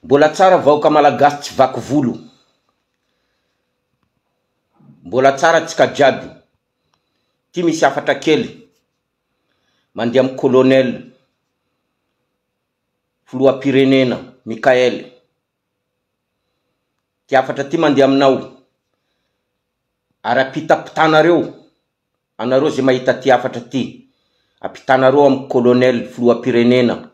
Mbola tsara vahoaka malagasy tsy vaky volo. Mbola tsara tsika jiaby. Ty misy afatra kely. Mandeha amin'ny colonel filoham-pirenena Mikael. Ty afatra ty mandeha aminao. Ara-pitapitanareo. Anareo zay mahita ty afatra ty. Apitanareo amin'ny colonel filoham-pirenena.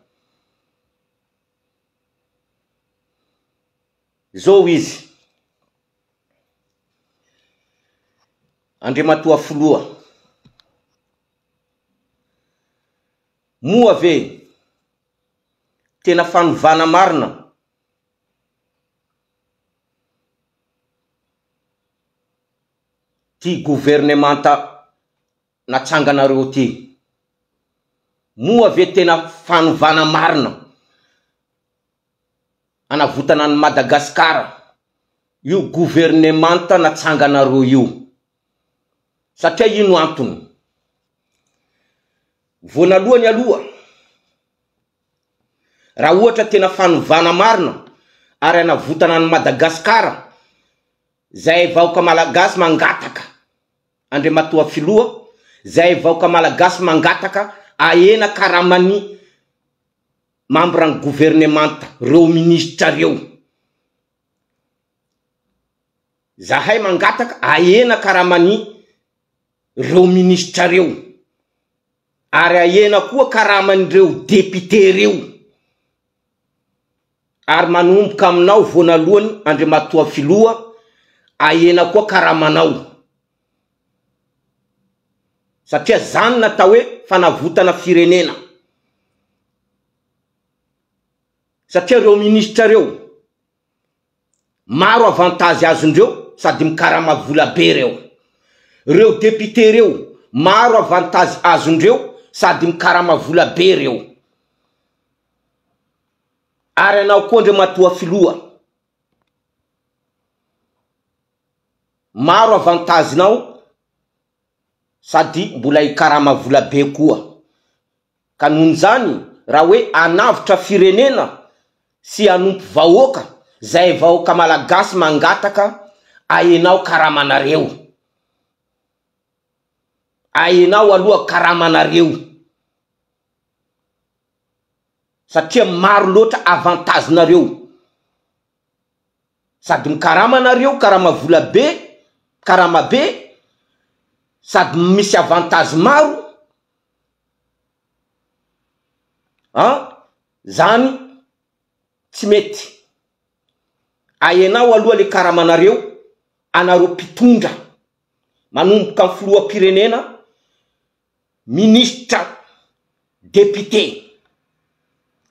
Zao izy. Andriamatoa Filoha. Moa ve tena fanovana marina ty gouvernementa natsanganareo ty. Moa ve tena fanovana marina anavotana ny Madagasikara io gouvernementa natsanganareo io. Satria ino antony? Vonalohany aloha, raha ohatra tena fanovana marina ary anavotana ny Madagasikara, zay vahoaka malagasy mangataka Andriamatoa Filoha, zay vahoaka malagasy mangataka ahena karamany membre ny gouvernementa, reo ministra reo. Zahay mangataka ahena karamany reo ministra reo. Ary ahena koa karaman'ireo député reo. Ary manomboka aminao vonalohany Andriamatoa Filoha, ahena koa karamanao. Satria zany natao hoe fanavotana firenena. Satria reo ministra reo maro avantage azondreo sady mikarama vola be reo. Reo député reo maro avantage azondreo sady mikarama vola be reo. Ary anao koa Andriamatoa Filoha, maro avantagenao sady mbola ikarama vola be koa. Ka nohon zany raha hoe anavitra firenena sy anompo vahoaka, zay vahoaka malagasy mangataka ahenao karamanareo. Ahenao aloha karamanareo. Satria maro loatra avantagenareo. Sady mikaramanareo, karama vola be, karama be, sady misy avantage maro. Zany tsy mety. Ahenao aloha le karamanareo, anareo mpitondra manomboka amin'ny filoham-pirenena, ministra, député.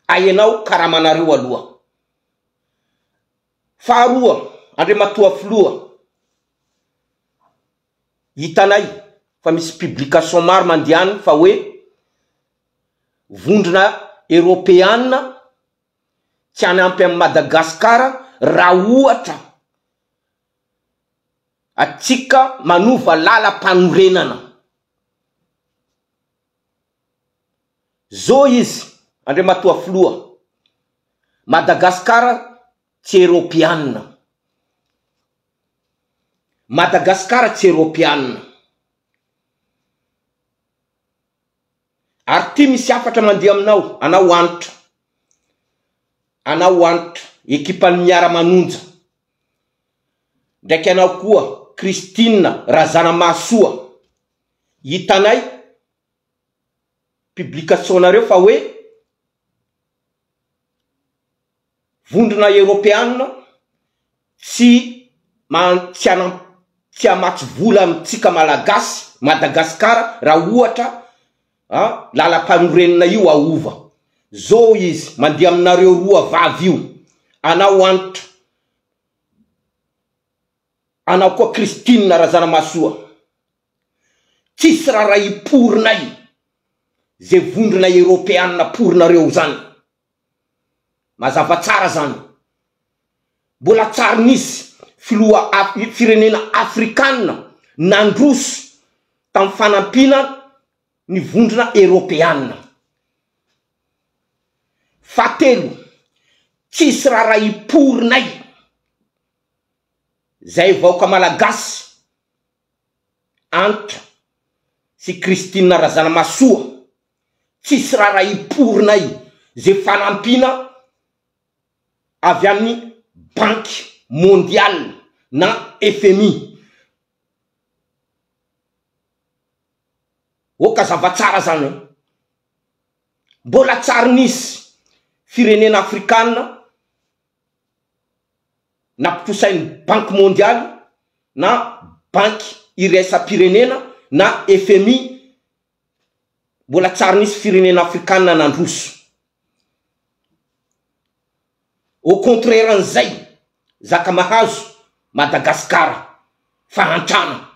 Ahenao karamanareo aloha. Faharoa, Andriamatoa Filoha, hitanay fa misy publication maro mandiany fa hoe vondrona Européenne tsy hanampy amin'ny Madagasikara raha ohatra atsika manova lalam-panorenana. Zao izy Andriamatoa Filoha, Madagasikara tsy Européenne. Madagasikara tsy Européenne. Ary ty misy afatra mandeha aminao, anao antitra. Anao antitra, ekipan'ny miara-manonja. Ndraiky anao koa Christine Razanamahasoa. Hitanay publication-nareo fa hoe vondrona Européenne tsy hamatsy vola amitsika malagasy Madagasikara raha ohatra lalam-panorenana io aova. Zao izy mandeha aminareo roa vavy io. Anao antitra. Anao koa Christine Razanamahasoa. Tsisy raha iporinay zay vondrona Européenne porinareo zany. Mazava tsara zany. Mbola tsara nisy firenena afrikanina nandroso tamin'ny fanampina ny vondrona Européenne. Fatelo, tsisy raha iporinay zay vaoka malagasy Anta sy Christine Razanamasoa tsisy raha iporinay zay fanampina avy amin'ny Banque Mondiale na FMI. Oka zavatsara zany mbola tsara nisy firenena afrikana nampitrosainy Banque Mondiale na Banque Iraisam-pirenena na FMI, mbola tsara nisy firenena afrikana nandroso. Au contraire an'izay zaka mahazo Madagasikara fahantrana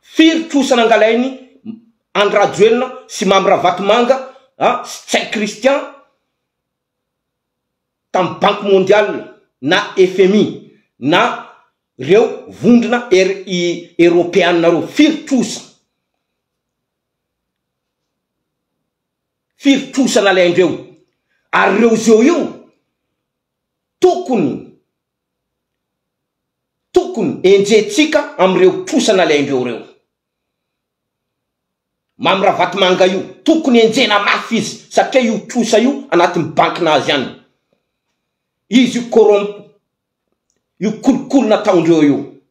firy trosa nangalainy Andry Rajoelina sy Mamy Ravatomanga sy Tsay Christian tam Banque Mondiale na FMI na reo vondrona européenne reo firy trosa nalaindreo ary reo zeo io tokony enjetsika amreo trosa nalaindreo reo. Mamy Ravatomanga io tokony enjena mafy izy satria io trosa io anatin'ny bankinazy any. Izy io corrompu, io kolokolo nataondreo io.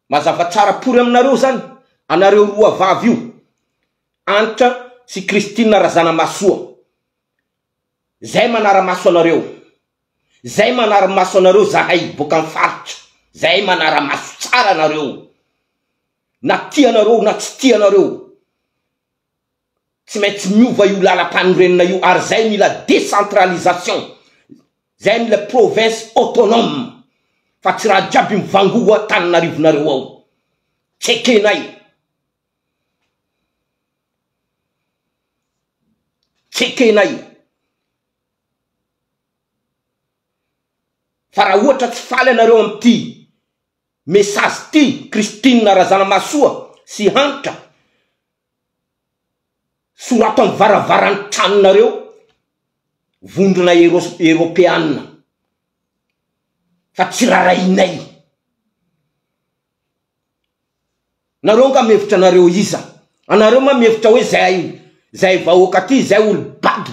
Mazava tsara pory aminareo zany, anareo roa vavy io, Anta sy Christine Razanamasoa. Zay manara-maso anareo. Zay manara-maso anareo zahay boka amin'ny faritra. Zay manara-maso tsara anareo. Na tianareo na tsy tianareo. Tsy maintsy miova io lalam-panorenana io ary zay mila décentralisation. Zay mila province autonome. Fa tsy raha jiaby mivangoa Tananarivonareo ao. Tsekenay. Fa raha ohatra tsy faly anareo amin'ity message ty Christine Razanamasoa sy Anta sorato amin'ny varavaran'ny tranonareo vondrona européenne fa tsy rarahinay. Nareo nga mevitra anareo iza. Anareo ma mevitra hoe zay vahoaka ty zay olo bady.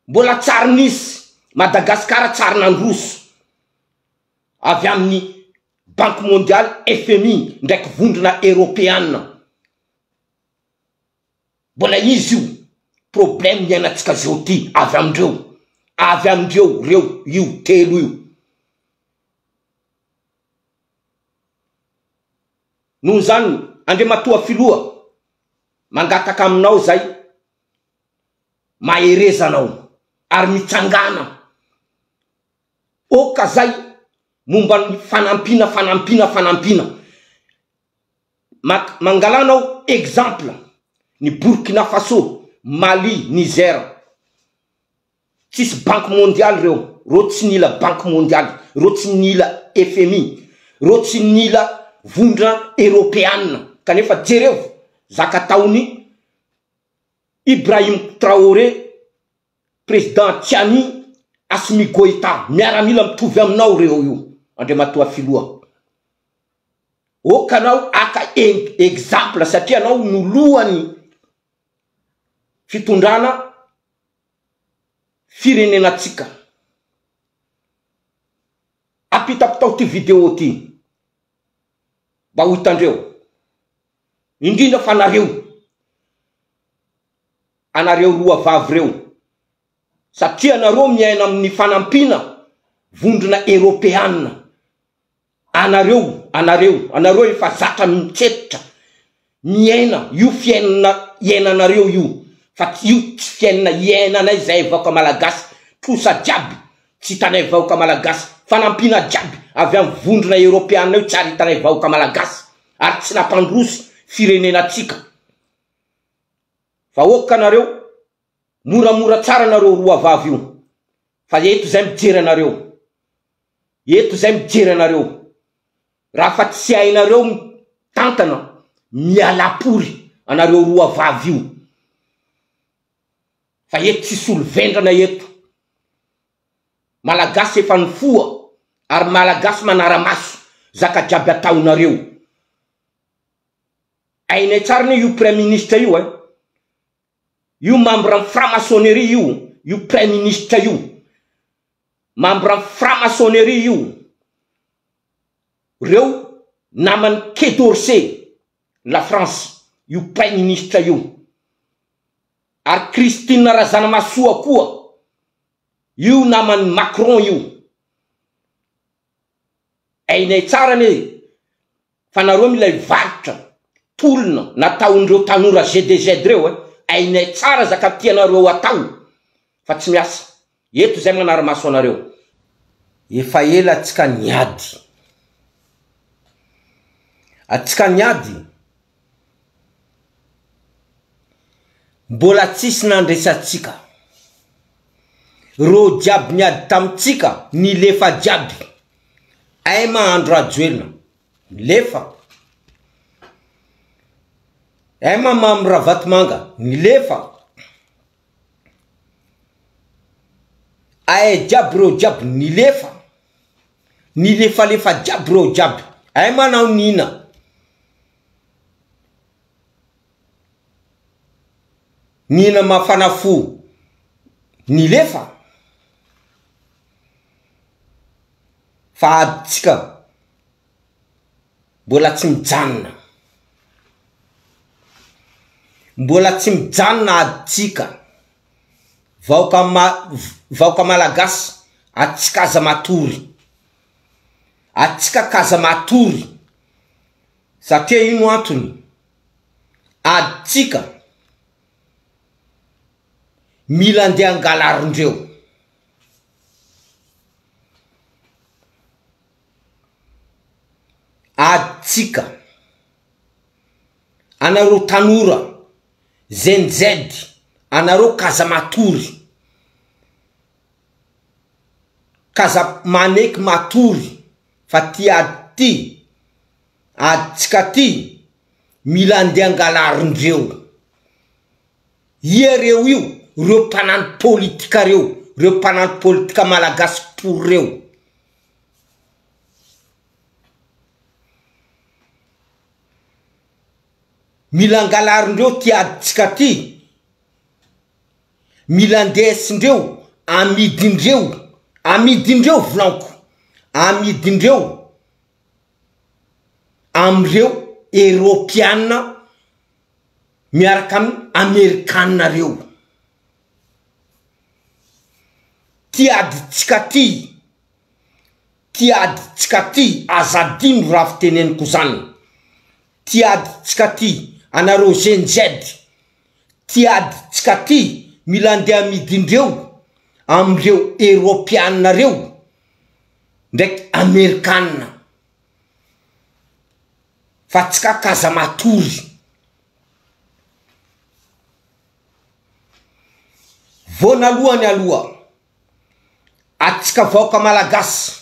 Mbola tsara nisy Madagasikara tsara nandroso avy amin'ny Banque Mondiale FMI ndraiky vondrona européenne. Mbola izy io problème niainatsika zao ty avy amindreo reo io telo io. Noho zany Andriamatoa Filoha mangataka aminao zay maherezanao ary mitsangana. Oka zay momba ny fanampina. Mangalanao exemple ny Burkina Faso, Mali, Niger. Tsisy Banque Mondiale reo tsy nila Banque Mondiale, reo tsy nila FMI, reo tsy nila vondrona européenne. Kanefa jereo zaka taony Ibrahim Traoré, président Tiani, Assimi Goïta, miaramila mitovy aminao reo io. Andriamatoa Filoha. Okanao aka exemple satria anao noloany fitondrana firenenatsika. Apitapitao ty video ty. Mba ho hitandreo. Indrindra fa anareo roa vavy reo. Satria anareo miaina amin'ny fanampina vondrona européenne. Anareo efa zatra mitsetitra miaina io fiainanareo io. Fa io tsy fiainana iainanay zay vaoka malagasy. Trosa jiaby tsy hitanay vaoka malagasy. Fanampina jiaby avy amin'ny vondrona européenne io tsara hitanay vaoka malagasy. Ary tsy nampandroso firenenatsika. Fa oka anareo moramora tsara nareo roa vavy io. Fa eto zay mijery anareo. Raha fa tsy hainareo mitantana mialapory anareo roa vavy io. fa eto tsisy olo vendrana eto. Malagasy efa nifoa ary malagasy manara-maso zaka jiaby ataonareo. Ainay tsara ne io premier ministre io io membre franc-maçonnerie io premier ministre io membre franc-maçonnerie io. Reo namany Quai d'Orsay la France io premier ministre io. Ary Christine Razanamasoa koa io namany Macron io. Ainay tsara ne fa nareo milay varotra tolona nataondreo tanora GDZ reo ainay tsara zaka tianareo atao fa tsy miasa. Eto zay manara-maso anareo. Efa ela atsika niady. Atsika niady. Mbola tsisy nandresatsika. Ro jiaby niady tamitsika nilefa jiaby. Ay mahandro rajoelina. Nilefa. Ay mamamy ravatomanga. Nilefa. Ay jiaby ro jiaby nilefa. Nilefa jiaby ro jiaby. Ay manao nina. Nina mafana fo. Nilefa. Fa adytsika mbola tsy mijanona. Mbola tsy mijanona adytsika. Vaoka malagasy atsika aza matory. Atsika kaza matory. Satria ino antony? Adytsika mila andeha angalarondreo. Adytsika anareo tanora ZNZ anareo kaza matory. Kaza maneky matory fa ty ady adytsika ty mila andeha angalarondreo. Iereo io reo mpanano politika reo. Reo mpanano politika malagasy pour reo. Mila angalarondreo ty adytsika ty. Mila andesindreo amidindreo. Amidindreo volanko. Amidindreo amreo Europiana miaraka amin'ny Amerikanina reo. Ty adytsika ty. Ty adytsika ty azadino raha fiteneniko zany. Ty adytsika ty anareo GNZ. Ty adytsika ty mila andeha amidindreo amreo Europiana reo ndraiky Amerikanina. Fa tsika kaza matory. Vonalohany aloha atsika vaoka malagasy.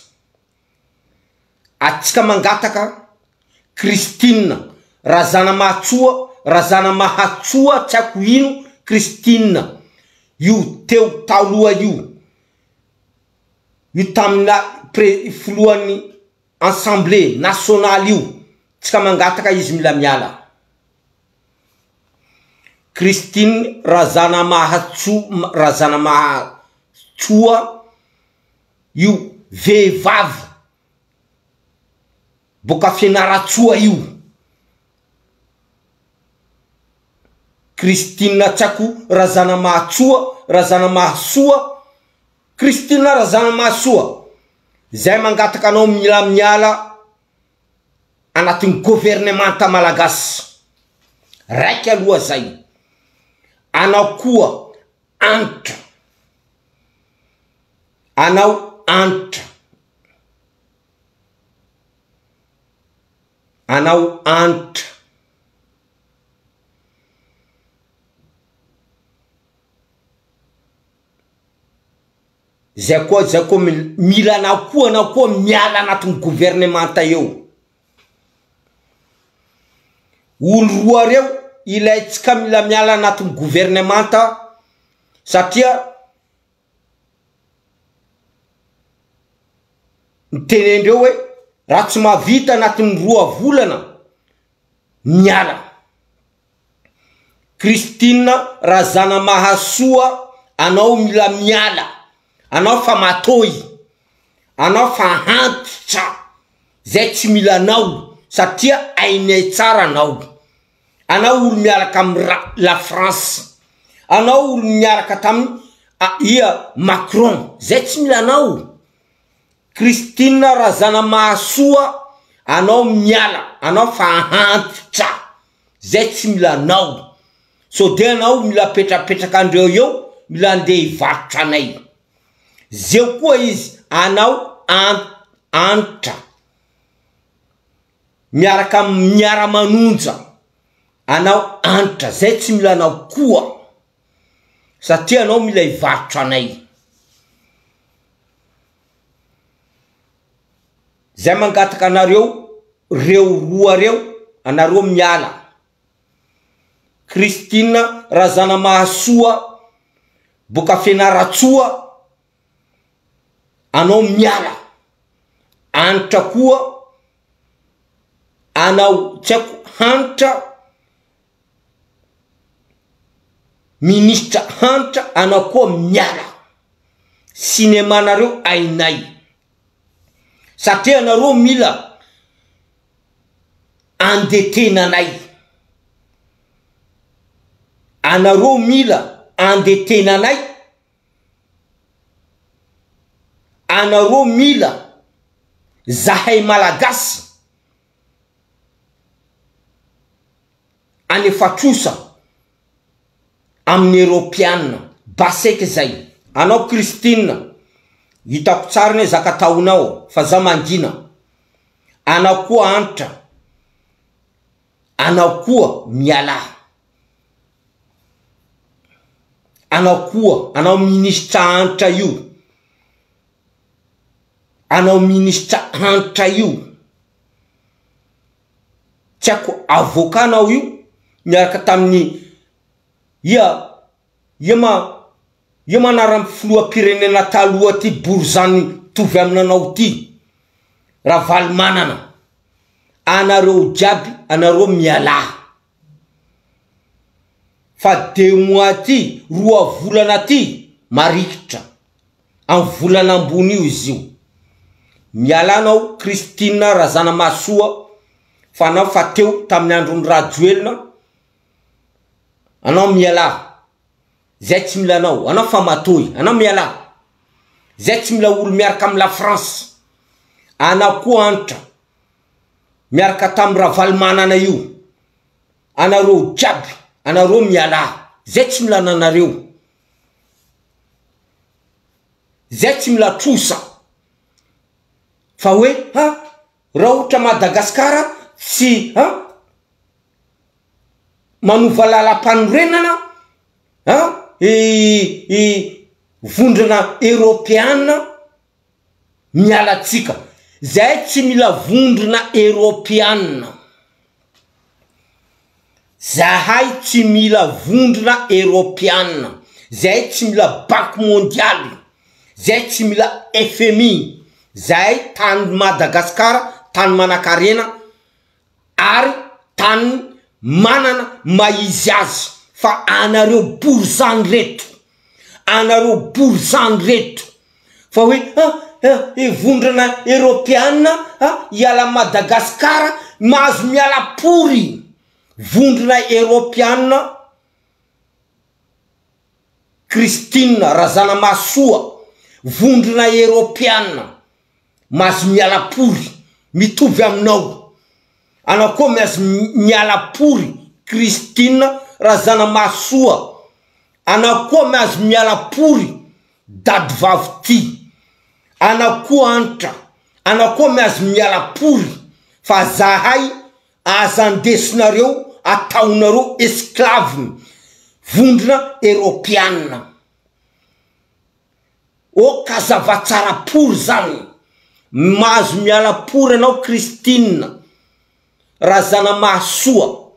Atsika mangataka Christine Razanamahatsoa tsy ako ino Christine. Io teo taloha io. Io tamina filohan'ny Assemblée nationale io. Tsika mangataka izy mila miala. Christine Razanamahatsoa io vehivavy boka Fianaratsoa io. Christine tsako Razanamahasoa. Christine Razanamahasoa. Zay mangataka anao mila miala anatin'ny gouvernemanta malagasy. Raiky aloha zay. Anao koa antitra. Anao antitra. Anao antitra. Zay koa mila anao koa miala anatin'ny gouvernemanta eo. Olo roa reo ilaitsika mila miala anatin'ny gouvernemanta satria nitenendreo hoe raha tsy mahavita anatin'ny 2 volana miala. Christine Razana Mahasoa, anao mila miala, anao fa matoy, anao fa hantitra, zay tsy mila anao satria ainay tsara anao olo miaraka la France, anao olo miaraka tamin'ny ia Macron, zay tsy mila anao. Christine Razana Mahasoa, anao miala, anao fa hantitra, zay tsy mila anao. So de anao mila petrapetraka andreo eo, mila andeha hivarotra anay. Zeo koa izy, anao antitra, miaraka miara-manonja, anao antitra, zay tsy mila anao koa satria anao mila hivarotra anay. Zay mangataka anareo reo roa reo, anareo miala. Christine Razana Mahasoa, boka Fianaratsoa, anao miala. Antitra koa, anao tsako hantitra, ministra hantitra, anao koa miala. Sinema nareo ainay. Satria nareo mila andetenanay. Anareo mila andetenanay. Anareo mila zahay malagasy anefatrosa amin'ny Europianina. Basaiky zay. Anao Christine, hitako tsara ne zaka taonao fa za mangina. Anao koa antitra, anao koa miala. Anao koa, anao ministra antitra io, anao ministra antitra io, tsako avokanao io, miaraka tamin'ny ia manara filoham-pirenena taloha ty Borzany tovy aminanao ty Ravalomanana. Anareo jiaby, anareo miala. Fa 2 mois ty, 2 volana ty, marikitra. Amin'ny volana ambony io izy io. Miala anao Christine Razana Mahasoa, fa anao fa teo tamin'ny andron'ny Rajoelina, anao miala. Zay tsy mila anao, anao fa matoy, anao miala. Zay tsy mila olo miaraka amin'ny la France. Anao koa antitra, miaraka tamin'ny Ravalomanana io. Anareo jiaby, anareo miala. Zay tsy mila anareo. Zay tsy mila trosa. Fa hoe, raha ohatra Madagasikara tsy manova lalam-panorenana, vondrana Europianina, mialatsika. Zay tsy mila vondrona Europianina. Zahay tsy mila vondrona Europianina. Zay tsy mila Banque mondiale. Zay tsy mila FMI. Zay tany Madagasikara, tany manan-karena, ary tany manana maizy azy. Fa anareo borzany reto. Anareo borzany reto. Fa hoe, vondrana Europianina, iala Madagasikara, mahazo miala pory. Vondrana Europianina, Christine Razana Mahasoa, vondrana Europianina, mahazo miala pory, mitovy aminao. Anao koa mahazo miala pory, Christine Razana Mahasoa. Anao koa mahazo miala pory, dady vavy ty. Anao koa antitra, anao koa mahazo miala pory, fa zahay aza andesinareo, ataonareo esclave, vondrona Europianina. O kazava tsara pory zany. Mahazo miala pory anao Christine Razana Mahasoa.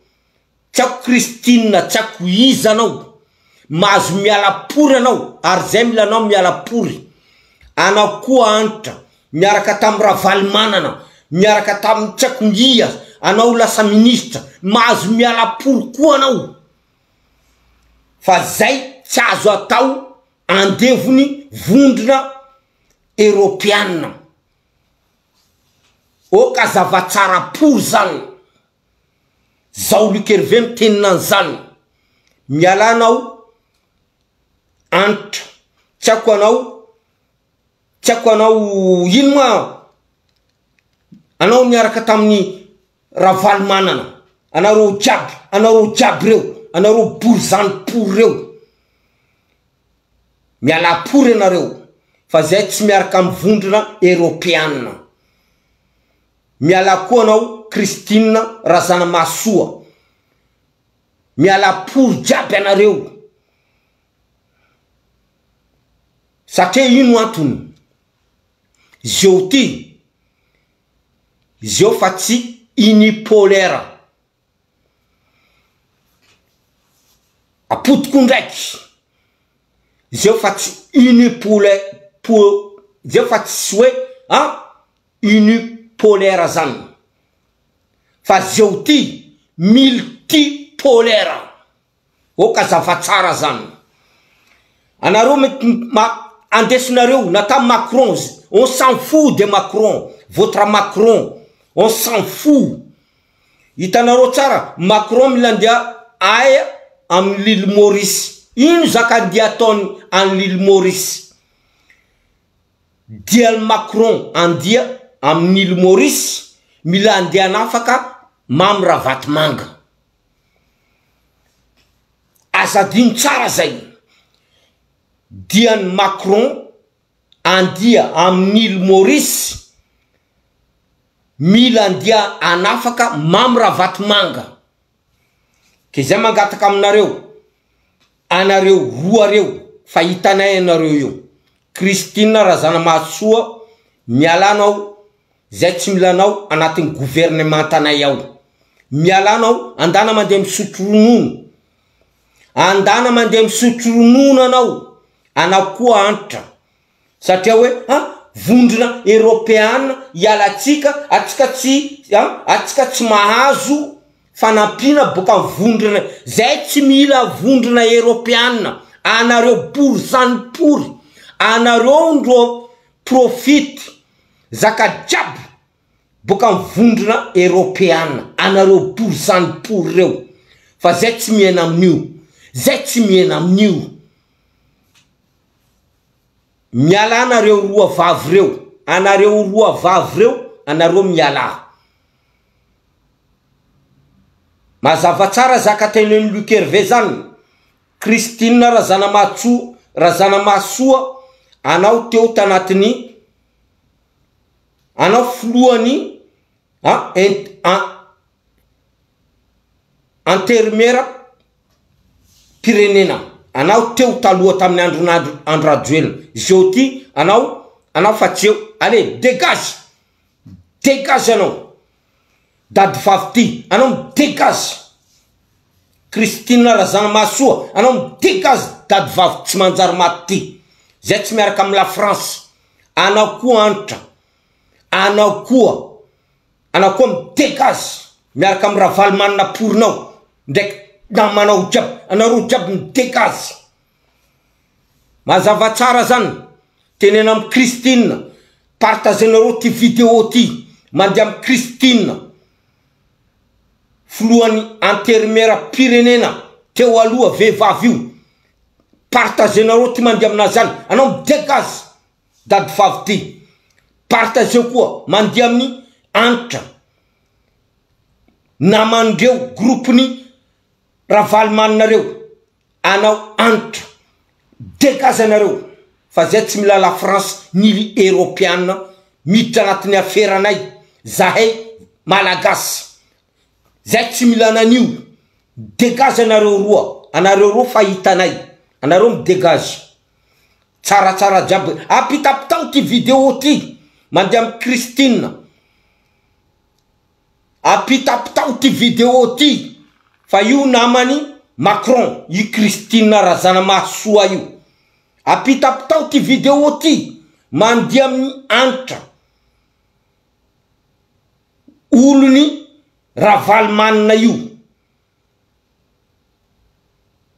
Tsako Christine, tsako iza anao. mahazo mialapory anao ary zay mila anao mialapory. Anao koa antitra miaraka tamin'ny Ravalomanana, miaraka tamin'ny Tsakongia, anao lasa ministra, mahazo mialapory koa anao. Fa zay tsy azo atao andevony vondrona Europiana. O ka zavatsara pory zany. Zao Luc Hervé mitenina an'izany. Miala anao antitra, tsako anao ino ma anao miaraka tamin'ny Ravalomanana, anareo jiaby reo, anareo borizany pory reo. Miala pory anareo fa zay tsy miaraka amin'ny vondrona Europiana. Miala koa anao Christine Razanamasoa, miala pory jiaby anareo. Satria ino antony? Zio ty, zio fa tsy unipolaire. Apotiko ndraiky. Zio fa tsy unipolaire, zio fa tsy hoe unipolaire zany. Fa zio ty multipolaire. O ka zavatsara zany. Anareo andesinareo nata Macron, on s'en fout de Macron, votre Macron, on s'en fout. Itanareo tsara, Macron milandia aya am l'île Maurice. Ino zakandia ataony an l'île Maurice. Dia Macron andia am l'île Maurice, milandia anafaka mam Ravatomanga. Azadino tsara zay. Dian Macron andia amin'île Maurice, mila andia anafaka mam Ravatomanga. Ke zay mangataka aminareo, anareo roa reo fa hitanay anareo io. Christine Razanamasoa miala anao, zay tsy mila anao anatin'ny gouvernementanay ao. Miala anao andana mandeha misotro ronono. Andana mandeha misotro ronono anao. Anao koa antitra. Satria hoe vondrona Europeana ialatsika, atsika tsy mahazo fanampiana boka vondrona. Zay tsy mila vondrona Europeana. Anareo pory zany pory. Anareo ndro profite zaka jiaby boka vondrona Europeana. Anareo pory zany pory reo. Fa zay tsy miena amin'io. Zay tsy miena amin'io. Miala anareo roa vavy reo. Anareo roa vavy reo, anareo miala. Mazava tsara zaka tenen'ny Luc Hervé zany. Christine Razanamasoa, anao teo tanatiny, anao filohany anterimera Pirenena. Anao teo taloha tamin'ny andro ajoelina. Zio ty anao fa tseo. Allez, dégage. Dégage anao. Dady vavy ty, anao dégage. Christine Razanamasoa, anao dégage dady vavy tsy manjary maty ty. Zay tsy miaraka amin'ny la France. Anao koa antitra. Anao koa dégage. Miaraka amin'ny Ravalomanana porinao. Ndraiky namanao jiaby, anareo jiaby midégage. Mazava tsara zany. Tenena amin'ny Christine. Partagenareo ty vidéo ty. Mandeha amin'ny Christine. Filohany anterimera Pirenena. Teo aloha vehivavy io. Partagenareo ty mandeha aminazany. Anao midégage. Dady vavy ty. Partageo koa mandeha amin'ny antitra. Namandreo groupeny Ravalomananareo. Anao antitra. Dégage anareo. Fa zay tsy mila la France ni Europiana miditra anatin'ny aferanay. Zahay malagasy. Zay tsy mila ananio. Dégage anareo roa. Anareo roa fa hitanay. Anareo midégage. Tsaratsara jiaby. Apitapitao ty vidéo ty. Mandeha amin'ny Christine. Apitapitao ty vidéo ty. Fa io namany Macron i Christine razana masoa io apitapitao ty video ty mandia amin'ny antitra olony Ravalomanina io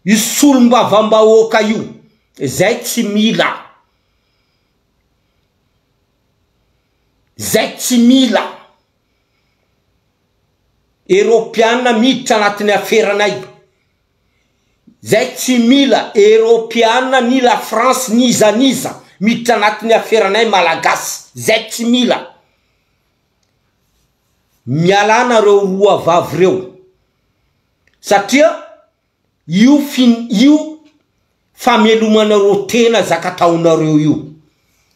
i solombavambahoaka io zay tsy mila Europiana miditra anatin'ny aferanay zay tsy mila Europiana ni la France niza miditra anatin'ny aferanay malagasy zay tsy mila mialana reo roa vavy reo satria io famelomanareo tena zakataonareo io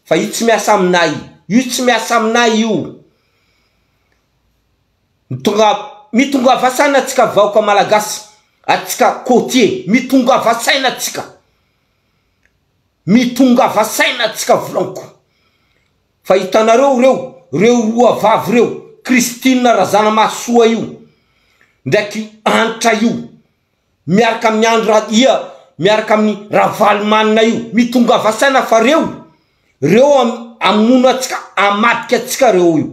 fa io tsy miasa aminay io mitonga vasaina atsika vahoaka malagasy atsika côtier mitonga vasaina atsika volanko fa hitanareo reo roa vavy reo Christine razana masoa io ndraiky antitra io miaraka amin'ny andra miaraka amin'ny Ravalomanina io mitonga vasaina fa reo amono atsika amadika atsika reo io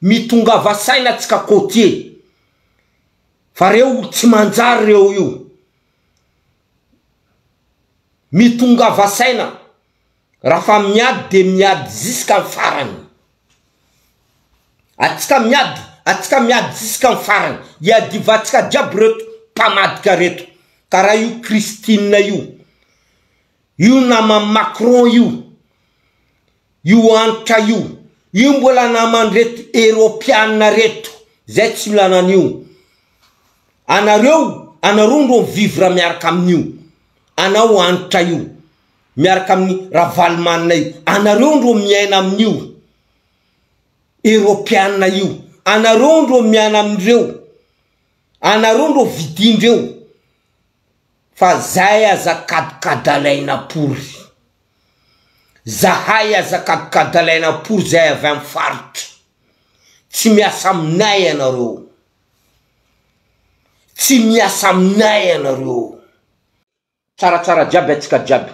mitonga vasaina atsika côtier fa reo tsy manjary reo io mitonga vasaina rafa miady de miady jusqu'à farany atsika miady jusqu'à farany iadivatsika jiaby reto mpamadika reto karaha io Christine io nama Macron io antitra io mbola namany reto Europiana reto zay tsy milanan'io anareo ndro vivre miaraka amin'io anao antitra io miaraka amin'ny Ravalomanina io anareo ndro miaina amin'io Europiana io anareo ndro miana amindreo anareo ndro vidindreo fa zay azakadikadalaina pory zahay azakadikadalaina pory zay avy amin'ny faritra tsy miasa aminay anareo tsaratsara jiaby atsika jiaby